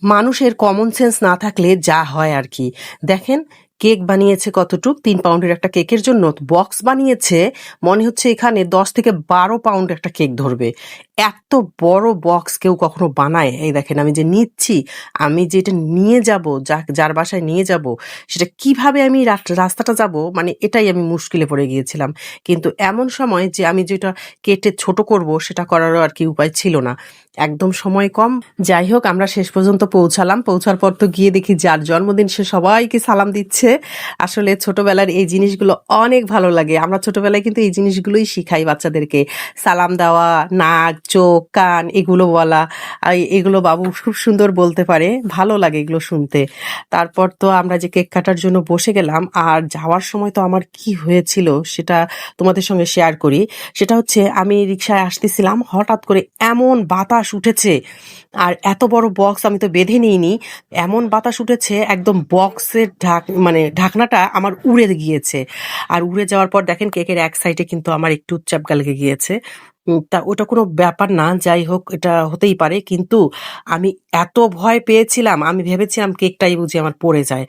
মানুষের common sense না থাকলে যা হয় আর কি। দেখেন, কেক বানিয়েছে কতটুক, 3 পাউন্ডের একটা কেকের জন্য বক্স বানিয়েছে, মনে হচ্ছে এখানে 10 থেকে 12 পাউন্ড একটা কেক ধরবে। এত বড় বক্স কেউ কখনো বানায়? এই দেখেন, আমি যে নিচ্ছি, আমি যে এটা নিয়ে যাব, যার বাসায় নিয়ে যাব, সেটা কিভাবে আমি রাস্তাটা যাব, মানে এটাই আমি মুশকিলে পড়ে গিয়েছিলাম। কিন্তু এমন সময় যে আমি যেটা কেটে ছোট করব, সেটা করারও আর কি উপায় ছিল না, একদম সময় কম। যাই হোক, আমরা শেষ পর্যন্ত পৌঁছালাম। পৌঁছার পর তো গিয়ে দেখি যার জন্মদিন সে সবাইকে সালাম দিচ্ছে। আসলে ছোটবেলার এই জিনিসগুলো অনেক ভালো লাগে। আমরা ছোটবেলায় কিন্তু এই জিনিসগুলোই শিখাই বাচ্চাদেরকে, সালাম দেওয়া, নাক, চোখ, কান এগুলো বলা। এগুলো বাবু খুব সুন্দর বলতে পারে, ভালো লাগে এগুলো শুনতে। তারপর তো আমরা যে কেক কাটার জন্য বসে গেলাম, আর যাওয়ার সময় তো আমার কি হয়েছিল সেটা তোমাদের সঙ্গে শেয়ার করি। সেটা হচ্ছে, আমি রিক্সায় আসতেছিলাম, হঠাৎ করে এমন বাতাস উঠেছে, আর এত বড় বক্স আমি তো বেঁধে নিইনি, এমন বাতাস উঠেছে একদম বক্সের মানে ঢাকনাটা আমার উড়ে গিয়েছে। আর উড়ে যাওয়ার পর দেখেন, কেকের এক সাইডে কিন্তু আমার একটু চাপকা লেগে গিয়েছে। তা ওটা কোনো ব্যাপার না, যাই হোক, এটা হতেই পারে। কিন্তু আমি এত ভয় পেয়েছিলাম, আমি ভেবেছিলাম কেকটাই বুঝি আমার পড়ে যায়।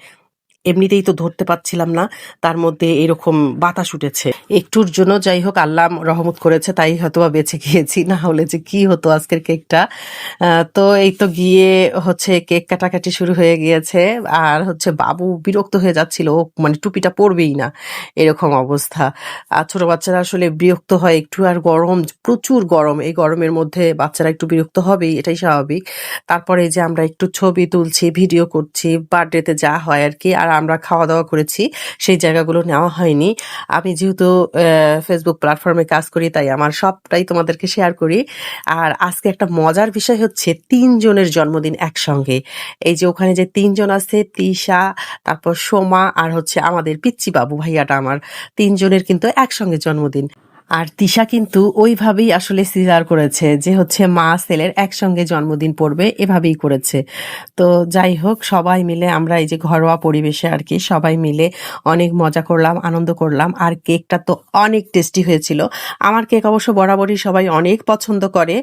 এমনিতেই তো ধরতে পারছিলাম না, তার মধ্যে এরকম বাতাস উঠেছে। একটুর জন্য যাই হোক আল্লাহ রহমত করেছে, তাই হয়তোবা বেঁচে গিয়েছি, না হলে যে কি হতো আজকের কেকটা। তো এই তো গিয়ে হচ্ছে কেক কাটাকাটি শুরু হয়ে গিয়েছে। আর হচ্ছে বাবু বিরক্ত হয়ে যাচ্ছিল, ও মানে টুপিটা পরবেই না, এরকম অবস্থা। আর ছোট বাচ্চারা আসলে বিরক্ত হয় একটু, আর গরম, প্রচুর গরম, এই গরমের মধ্যে বাচ্চারা একটু বিরক্ত হবেই, এটাই স্বাভাবিক। তারপরে এই যে আমরা একটু ছবি তুলছি, ভিডিও করছি, বার্থডেতে যা হয় আর কি। আর আমরা খাওয়া দাওয়া করেছি, সেই জায়গাগুলো নেওয়া হয়নি। আমি যেহেতু ফেসবুক প্ল্যাটফর্মে কাজ করি, তাই আমার সবটাই তোমাদেরকে শেয়ার করি। আর আজকে একটা মজার বিষয় হচ্ছে, 3 জনের জন্মদিন একসঙ্গে। এই যে ওখানে যে 3 জন আছে, তিশা, তারপর সোমা, আর হচ্ছে আমাদের পিচ্চি বাবু ভাইয়াটা আমার, 3 জনের কিন্তু একসঙ্গে জন্মদিন। আর তিশা কিন্তু ওইভাবেই আসলে সিজার করেছে, যে হচ্ছে মা ছেলের একসঙ্গে জন্মদিন পড়বে, এভাবেই করেছে। তো যাই হোক, সবাই মিলে আমরা এই যে ঘরোয়া পরিবেশে আর কি সবাই মিলে অনেক মজা করলাম, আনন্দ করলাম। আর কেকটা তো অনেক টেস্টি হয়েছিল। আমার কেক অবশ্য বরাবরই সবাই অনেক পছন্দ করে,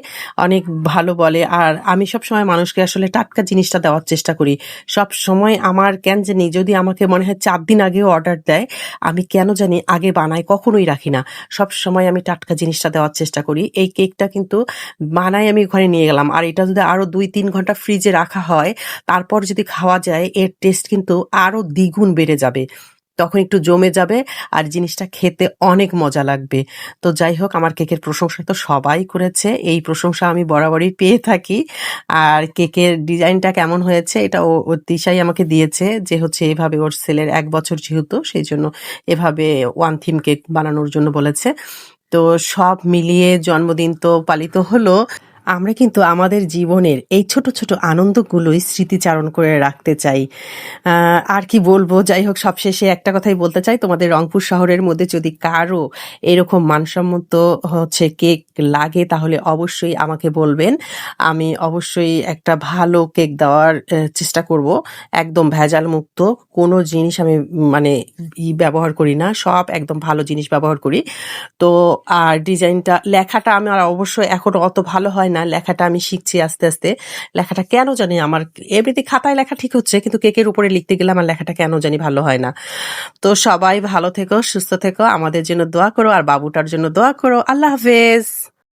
অনেক ভালো বলে। আর আমি সব সময় মানুষকে আসলে টাটকা জিনিসটা দেওয়ার চেষ্টা করি। সব সময় আমার কেন জানি, যদি আমাকে মনে হয় 4 দিন আগেও অর্ডার দেয়, আমি কেন জানি আগে বানাই, কখনোই রাখি না। সব সময় আমি টাটকা জিনিসটা দেওয়ার চেষ্টা করি। এই কেকটা কিন্তু বানাই আমি ঘরে নিয়ে গেলাম, আর এটা যদি আরো 2-3 ঘন্টা ফ্রিজে রাখা হয়, তারপর যদি খাওয়া যায়, এর টেস্ট কিন্তু আরো দ্বিগুণ বেড়ে যাবে, তখন একটু জমে যাবে, আর জিনিসটা খেতে অনেক মজা লাগবে। তো যাই হোক, আমার কেকের প্রশংসা তো সবাই করেছে, এই প্রশংসা আমি বরাবরই পেয়ে থাকি। আর কেকের ডিজাইনটা কেমন হয়েছে, এটা ও তিশাই আমাকে দিয়েছে, যে হচ্ছে এভাবে ওর ছেলের 1 বছর যেহেতু, সেই জন্য এভাবে ওয়ান থিম কেক বানানোর জন্য বলেছে। তো সব মিলিয়ে জন্মদিন তো পালিত হলো। আমরা কিন্তু আমাদের জীবনের এই ছোট ছোট আনন্দগুলোই স্মৃতিচারণ করে রাখতে চাই। আর কি বলবো, যাই হোক, সবশেষে একটা কথাই বলতে চাই, তোমাদের রংপুর শহরের মধ্যে যদি কারো এরকম মানসম্মত হচ্ছে কেক লাগে, তাহলে অবশ্যই আমাকে বলবেন। আমি অবশ্যই একটা ভালো কেক দেওয়ার চেষ্টা করব। একদম ভেজাল মুক্ত কোনো জিনিস আমি মানে ব্যবহার করি না, সব একদম ভালো জিনিস ব্যবহার করি। তো আর ডিজাইনটা, লেখাটা আমার অবশ্য এখন অত ভালো হয় না, লেখাটা আমি শিখছি আস্তে আস্তে। লেখাটা কেন জানি আমার, এমনিতে খাতায় লেখা ঠিক হচ্ছে, কিন্তু কেকের উপরে লিখতে গেলে আমার লেখাটা কেন জানি ভালো হয় না। তো সবাই ভালো থেকো, সুস্থ থেকো, আমাদের জন্য দোয়া করো, আর বাবুটার জন্য দোয়া করো। আল্লাহ হাফেজ।